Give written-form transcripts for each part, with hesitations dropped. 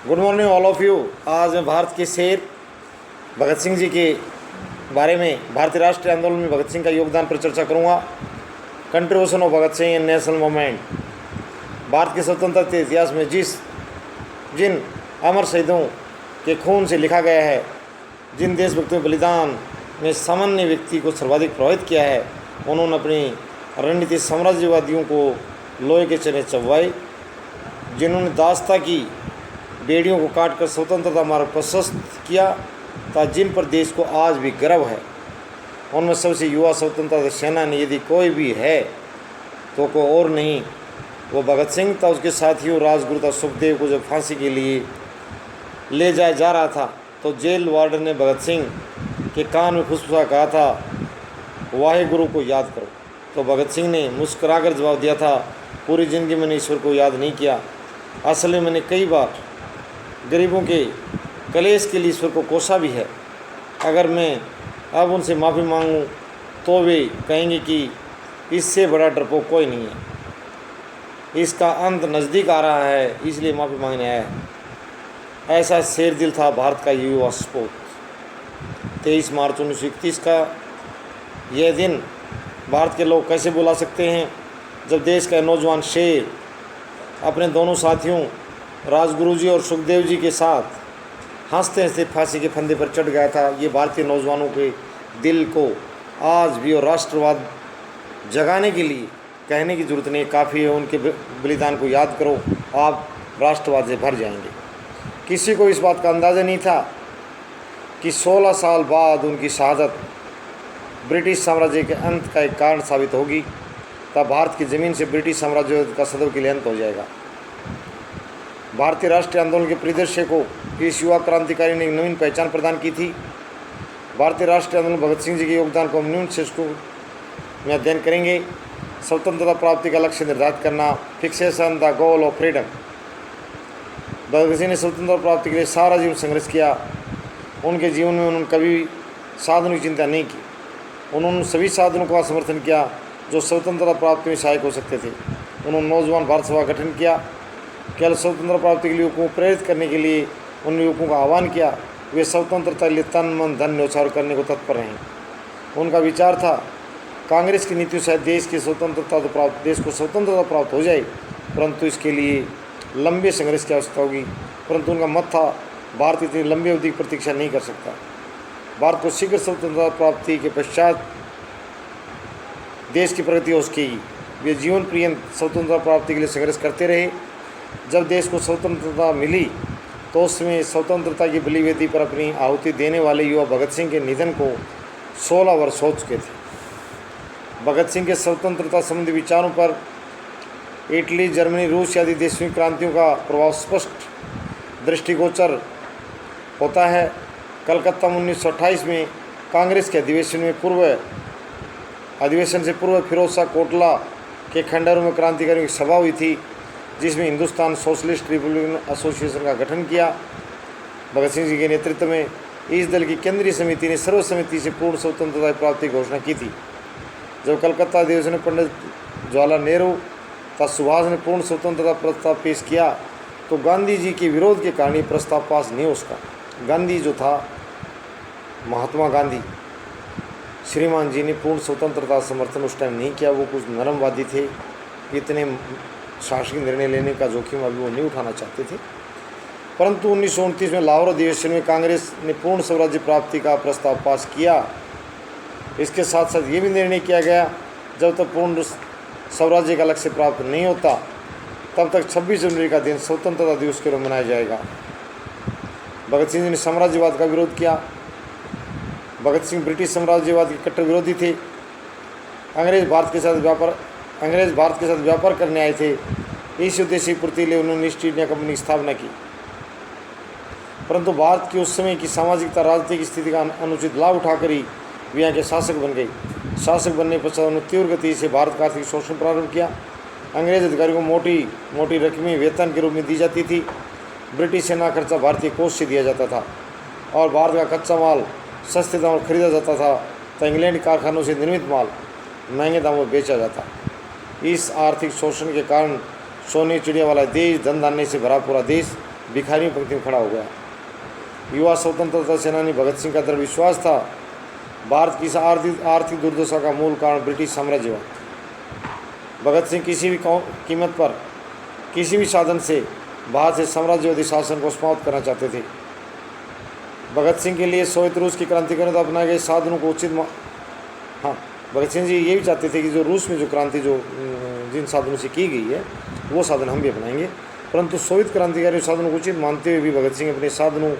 Good morning all of you. आज मैं भारत के शेर भगत सिंह जी के बारे में, भारतीय राष्ट्रीय आंदोलन में भगत सिंह का योगदान पर चर्चा करूंगा। Contribution of Bhagat Singh in national movement. Bharat के स्वतंत्रता के इतिहास में जिन अमर शहीदों के खून से लिखा गया है, जिन देशभक्तों के बलिदान ने सामान्य व्यक्ति को सर्वाधिक प्रभावित किया है, उन्होंने अपनी रणनीति साम्राज्यवादियों को लोहे के चने चबवाए। जिन्होंने दास्ता की बेड़ियों को काटकर स्वतंत्रता मार्ग प्रशस्त किया था, जिन पर देश को आज भी गर्व है, उनमें सबसे युवा स्वतंत्रता सेनानी यदि कोई भी है तो कोई और नहीं, वो भगत सिंह था। उसके साथियों राजगुरु था सुखदेव को जब फांसी के लिए ले जाया जा रहा था तो जेल वार्डन ने भगत सिंह के कान में फुसफुसा कहा था, वाहे गुरु को याद करो। तो भगत सिंह ने मुस्कुराकर जवाब दिया था, पूरी ज़िंदगी मैंने ईश्वर को याद नहीं किया। असल में मैंने कई बार गरीबों के कलेश के लिए ईश्वर को कोसा भी है। अगर मैं अब उनसे माफ़ी मांगूं तो वे कहेंगे कि इससे बड़ा डरपोक कोई नहीं है, इसका अंत नज़दीक आ रहा है, इसलिए माफ़ी मांगने आया है। ऐसा शेर दिल था भारत का युवा सपूत। 23 मार्च 1931 का यह दिन भारत के लोग कैसे बुला सकते हैं, जब देश का नौजवान शेर अपने दोनों साथियों राजगुरु जी और सुखदेव जी के साथ हंसते हंसते फांसी के फंदे पर चढ़ गया था। ये भारतीय नौजवानों के दिल को आज भी और राष्ट्रवाद जगाने के लिए कहने की ज़रूरत नहीं, काफ़ी है उनके बलिदान को याद करो, आप राष्ट्रवाद से भर जाएंगे। किसी को इस बात का अंदाज़ा नहीं था कि 16 साल बाद उनकी शहादत ब्रिटिश साम्राज्य के अंत का एक कारण साबित होगी। तब भारत की ज़मीन से ब्रिटिश साम्राज्य का सदैव के लिए अंत हो जाएगा। भारतीय राष्ट्रीय आंदोलन के परिदृश्य को इस युवा क्रांतिकारी ने एक नवीन पहचान प्रदान की थी। भारतीय राष्ट्रीय आंदोलन भगत सिंह जी के योगदान को हम निम्न शीर्षकों में अध्ययन करेंगे। स्वतंत्रता प्राप्ति का लक्ष्य निर्धारित करना, fixation the goal of freedom. Bhagat Singh ने स्वतंत्रता प्राप्ति के लिए सारा जीवन संघर्ष किया। उनके जीवन में उन्होंने कभी साधनों की चिंता नहीं की। उन्होंने सभी साधनों का समर्थन किया जो स्वतंत्रता प्राप्ति में सहायक हो सकते थे। उन्होंने नौजवान भारत सभा का गठन किया। केवल स्वतंत्रता प्राप्ति के लिए युवकों को प्रेरित करने के लिए उन युवकों का आह्वान किया। वे स्वतंत्रता के लिए तन मन धन न्यौछावर करने को तत्पर रहे। उनका विचार था, कांग्रेस की नीतियों से देश को स्वतंत्रता प्राप्त हो जाए, परंतु इसके लिए लंबे संघर्ष की आवश्यकता होगी। परंतु उनका मत था, भारत इतनी लंबी अवधि की प्रतीक्षा नहीं कर सकता। भारत को शीघ्र स्वतंत्रता प्राप्ति के पश्चात देश की प्रगति हो सकेगी। वे जीवन पर्यंत स्वतंत्रता प्राप्ति के लिए संघर्ष करते रहे। जब देश को स्वतंत्रता मिली तो उसमें स्वतंत्रता की बलिवेदी पर अपनी आहुति देने वाले युवा भगत सिंह के निधन को 16 वर्ष हो चुके थे। भगत सिंह के स्वतंत्रता संबंधी विचारों पर इटली, जर्मनी, रूस आदि देशों की क्रांतियों का प्रभाव स्पष्ट दृष्टिगोचर होता है। कलकत्ता में 1928 में कांग्रेस के अधिवेशन से पूर्व फिरोज शाह कोटला के खंडहरों में क्रांतिकारियों की सभा हुई थी, जिसमें हिंदुस्तान सोशलिस्ट रिपब्लिकन एसोसिएशन का गठन किया। भगत सिंह जी के नेतृत्व में इस दल की केंद्रीय समिति ने सर्वसम्मति से पूर्ण स्वतंत्रता प्राप्ति की घोषणा की थी। जब कलकत्ता अधिवेशन में पंडित जवाहरलाल नेहरू तथा सुभाष ने पूर्ण स्वतंत्रता प्रस्ताव पेश किया तो गांधी जी के विरोध के कारण ये प्रस्ताव पास नहीं हो सका। गांधी जो था, महात्मा गांधी श्रीमान जी ने पूर्ण स्वतंत्रता समर्थन उस टाइम नहीं किया। वो कुछ नरमवादी थे, इतने शासकीय निर्णय लेने का जोखिम अभी वो नहीं उठाना चाहते थे। परंतु 1929 में लाहौर अधिवेशन में कांग्रेस ने पूर्ण स्वराज्य प्राप्ति का प्रस्ताव पास किया। इसके साथ साथ ये भी निर्णय किया गया, जब तक पूर्ण स्वराज्य का लक्ष्य प्राप्त नहीं होता तब तक 26 जनवरी का दिन स्वतंत्रता दिवस के रूप में मनाया जाएगा। भगत सिंह जी ने साम्राज्यवाद का विरोध किया। भगत सिंह ब्रिटिश साम्राज्यवाद के कट्टर विरोधी थे। अंग्रेज भारत के साथ व्यापार करने आए थे। इस उद्देश्य की पूर्ति लिए उन्होंने ईस्ट इंडिया कंपनी की स्थापना की। परंतु भारत की उस समय की सामाजिकता राजनीतिक स्थिति का अनुचित लाभ उठाकर ही वे यहाँ के शासक बन गए। शासक बनने पश्चात उन्होंने तीव्र गति से भारत का आर्थिक शोषण प्रारंभ किया। अंग्रेज अधिकारियों को मोटी रकमें वेतन के रूप में दी जाती थी। ब्रिटिश सेना खर्चा भारतीय कोष से दिया जाता था और भारत का कच्चा माल सस्ते दामों पर खरीदा जाता था, तो इंग्लैंड कारखानों से निर्मित माल महंगे दामों पर बेचा जाता। इस आर्थिक शोषण के कारण सोने चिड़िया वाला देश, धन धान्य से भरा पूरा देश भिखारियों पंक्ति में खड़ा हो गया। युवा स्वतंत्रता सेनानी भगत सिंह का दृढ़ विश्वास था भारत की इस आर्थिक दुर्दशा का मूल कारण ब्रिटिश साम्राज्यवाद। भगत सिंह किसी भी कीमत पर किसी भी साधन से भारत से साम्राज्यवादी शासन को समाप्त करना चाहते थे। भगत सिंह के लिए सोवियत रूस की क्रांतिकारियों द्वारा अपनाए गए साधनों को भगत सिंह जी ये भी चाहते थे कि जो रूस में जो क्रांति जो जिन साधनों से की गई है वो साधन हम भी अपनाएंगे, परंतु सोवियत क्रांतिकारी साधनों को उचित मानते हुए भी भगत सिंह अपने साधनों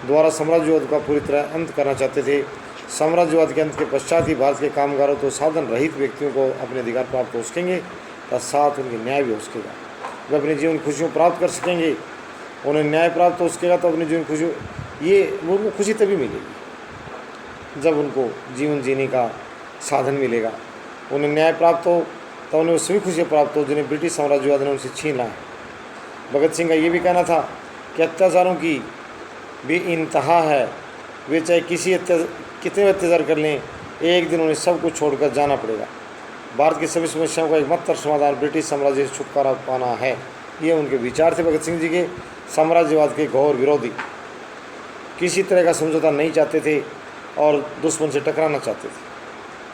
द्वारा साम्राज्यवाद का पूरी तरह अंत करना चाहते थे। साम्राज्यवाद के अंत के पश्चात ही भारत के कामगारों तो साधन रहित व्यक्तियों को अपने अधिकार प्राप्त हो सकेंगे, तत्साथ उनके न्याय भी हो सकेगा। वे अपने जीवन खुशियों प्राप्त कर सकेंगे, उन्हें न्याय प्राप्त हो सकेगा तो अपने जीवन खुशियों वो खुशी तभी मिलेगी जब उनको जीवन जीने का साधन मिलेगा। उन्हें न्याय प्राप्त हो तो उन्हें सभी खुशियाँ प्राप्त हो जिन्हें ब्रिटिश साम्राज्यवाद ने उनसे छीन लाए। भगत सिंह का ये भी कहना था कि अत्याचारों की भी इंतहा है, वे चाहे कितने अत्याचार कर लें, एक दिन उन्हें सब कुछ छोड़कर जाना पड़ेगा। भारत की सभी समस्याओं का एकमात्र समाधान ब्रिटिश साम्राज्य से छुटकारा पाना है। ये उनके विचार थे भगत सिंह जी के। साम्राज्यवाद के घोर विरोधी, किसी तरह का समझौता नहीं चाहते थे और दुश्मन से टकराना चाहते थे।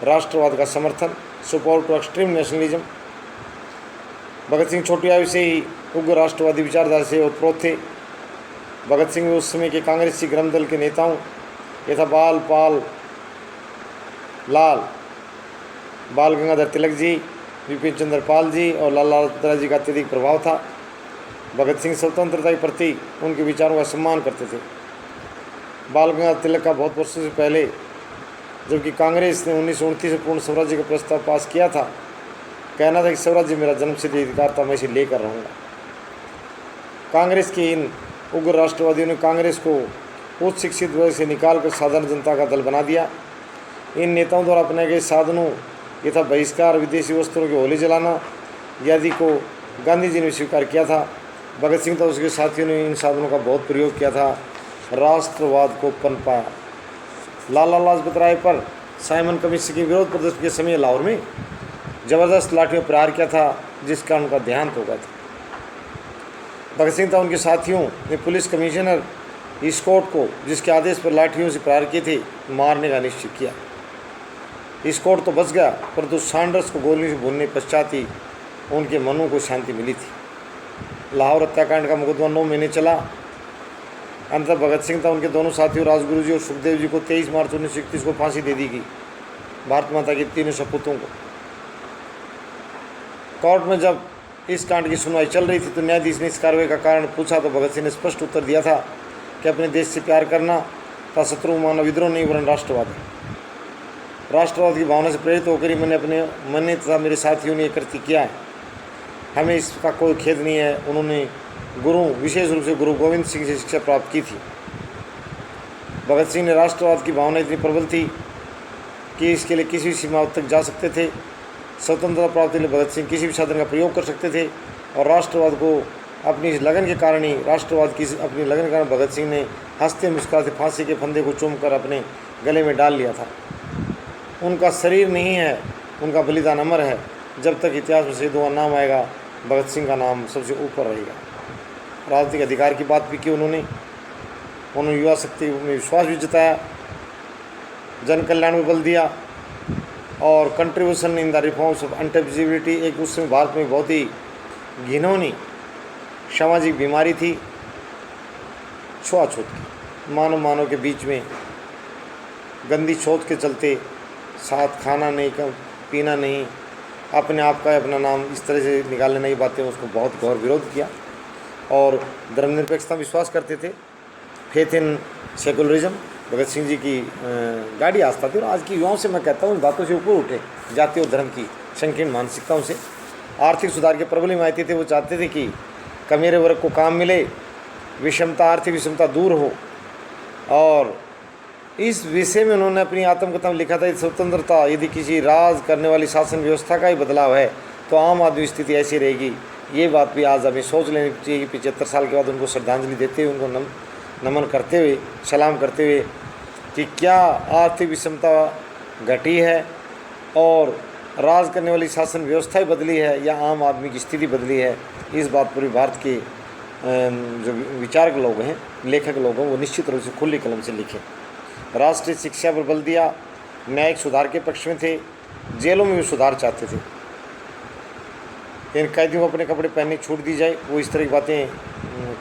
राष्ट्रवाद का समर्थन, support to extreme nationalism. Bhagat Singh छोटी आयु से ही उग्र राष्ट्रवादी विचारधारा से ओतप्रोत थे। भगत सिंह उस समय के कांग्रेसी ग्राम दल के नेताओं यथा बाल गंगाधर तिलक जी, विपिन चंद्र पाल जी और लाला लाजपत जी का अत्यधिक प्रभाव था। भगत सिंह स्वतंत्रता के प्रति उनके विचारों का सम्मान करते थे। बाल गंगाधर तिलक का बहुत वर्षों से पहले जबकि कांग्रेस ने 1929 में पूर्ण स्वराज्य का प्रस्ताव पास किया था, कहना था कि स्वराज्य मेरा जन्मसिद्ध अधिकार था, मैं इसे लेकर रहूँगा। कांग्रेस के इन उग्र राष्ट्रवादियों ने कांग्रेस को उच्च शिक्षित वर्ग से निकालकर साधारण जनता का दल बना दिया। इन नेताओं द्वारा अपनाए गए साधनों यथा बहिष्कार, विदेशी वस्त्रों के होली जलाना आदि को गांधी जी ने स्वीकार किया था। भगत सिंह तथा उसके साथियों ने इन साधनों का बहुत प्रयोग किया था, राष्ट्रवाद को पनपाया। लाला लाजपत राय पर साइमन कमीशन के विरोध प्रदर्शन के समय लाहौर में जबरदस्त लाठियों प्रहार किया था, जिस कारण उनका देहांत हो गया था। भगत सिंह तथा उनके साथियों ने पुलिस कमिश्नर स्कॉट को, जिसके आदेश पर लाठियों से प्रहार किए थे, मारने का निश्चय किया। स्कॉट तो बच गया, परंतु सैंडर्स को गोली से भूनने पश्चात ही उनके मनों को शांति मिली थी। लाहौर हत्याकांड का मुकदमा 9 महीने चला। अंततः भगत सिंह तथा उनके दोनों साथियों राजगुरु जी और सुखदेव जी को 23 मार्च 1931 को फांसी दे दी गई, भारत माता के तीनों सपूतों को। कोर्ट में जब इस कांड की सुनवाई चल रही थी तो न्यायाधीश ने इस कार्रवाई का कारण पूछा तो भगत सिंह ने स्पष्ट उत्तर दिया था कि अपने देश से प्यार करना तथा शत्रु मानव विद्रोह नहीं वरन राष्ट्रवाद है। राष्ट्रवाद की भावना से प्रेरित होकर ही मैंने तथा मेरे साथियों ने कृत्य किया है। हमें इसका कोई खेद नहीं है। उन्होंने विशेष रूप से गुरु गोविंद सिंह से शिक्षा प्राप्त की थी। भगत सिंह ने राष्ट्रवाद की भावना इतनी प्रबल थी कि इसके लिए किसी भी सीमा तक जा सकते थे। स्वतंत्रता प्राप्ति के लिए भगत सिंह किसी भी साधन का प्रयोग कर सकते थे और राष्ट्रवाद को अपनी इस लगन के कारण ही अपनी लगन के कारण भगत सिंह ने हंसते मुस्कुराते फांसी के फंदे को चूमकर अपने गले में डाल लिया था। उनका शरीर नहीं है, उनका बलिदान अमर है। जब तक इतिहास में शहीदों का नाम आएगा, भगत सिंह का नाम सबसे ऊपर रहेगा। राजनीतिक अधिकार की बात भी की उन्होंने युवा शक्ति में विश्वास भी जताया, जन कल्याण में बल दिया और contribution in the reforms of untouchability. एक उस समय भारत में बहुत ही घिनौनी सामाजिक बीमारी थी, छुआछूत की। मानव के बीच में गंदी सोच के चलते साथ खाना नहीं, पीना नहीं, अपने आप का अपना नाम इस तरह से निकालने नहीं बातें, उसको बहुत घोर विरोध किया और धर्मनिरपेक्षता विश्वास करते थे। Faith in secularism Bhagat Singh ji की गाढ़ी आस्था थी। और आज की युवाओं से मैं कहता हूँ इन बातों से ऊपर उठे, जाति और धर्म की संकीर्ण मानसिकताओं से। आर्थिक सुधार के प्रबल हिमायती थे। वो चाहते थे कि कमेरे वर्ग को काम मिले, आर्थिक विषमता दूर हो। और इस विषय में उन्होंने अपनी आत्मकथा में लिखा था, स्वतंत्रता यदि किसी राज करने वाली शासन व्यवस्था का ही बदलाव है तो आम आदमी स्थिति ऐसी रहेगी। ये बात भी आज हमें सोच लेनी चाहिए। 75 साल के बाद उनको श्रद्धांजलि देते हुए, उनको नमन करते हुए, सलाम करते हुए कि क्या आर्थिक विषमता घटी है और राज करने वाली शासन व्यवस्था ही बदली है या आम आदमी की स्थिति बदली है। इस बात पर भी भारत के जो विचारक लोग हैं, लेखक लोग हैं, वो निश्चित रूप से खुली कलम से लिखें। राष्ट्रीय शिक्षा पर बल दिया, न्यायिक सुधार के पक्ष में थे, जेलों में भी सुधार चाहते थे, इन कैदियों को अपने कपड़े पहनने की छूट दी जाए, वो इस तरह की बातें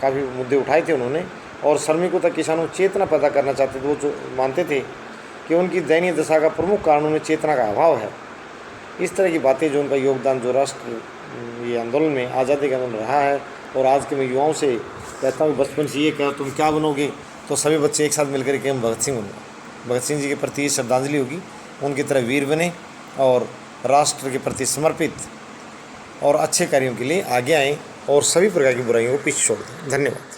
काफ़ी मुद्दे उठाए थे उन्होंने। और श्रमिकों तक किसानों को चेतना पैदा करना चाहते थे। वो जो मानते थे कि उनकी दयनीय दशा का प्रमुख कारण उन्हें चेतना का अभाव है। इस तरह की बातें, जो उनका योगदान जो राष्ट्र ये आंदोलन में, आज़ादी का आंदोलन रहा है। और आज के मैं युवाओं से कहता हूँ, बचपन से ये कहा तुम क्या बनोगे, तो सभी बच्चे एक साथ मिलकर के हम भगत सिंह बनूंगा। भगत सिंह जी के प्रति श्रद्धांजलि होगी, उनकी तरह वीर बने और राष्ट्र के प्रति समर्पित और अच्छे कार्यों के लिए आगे आएँ और सभी प्रकार की बुराइयों को पीछे छोड़ दें। धन्यवाद।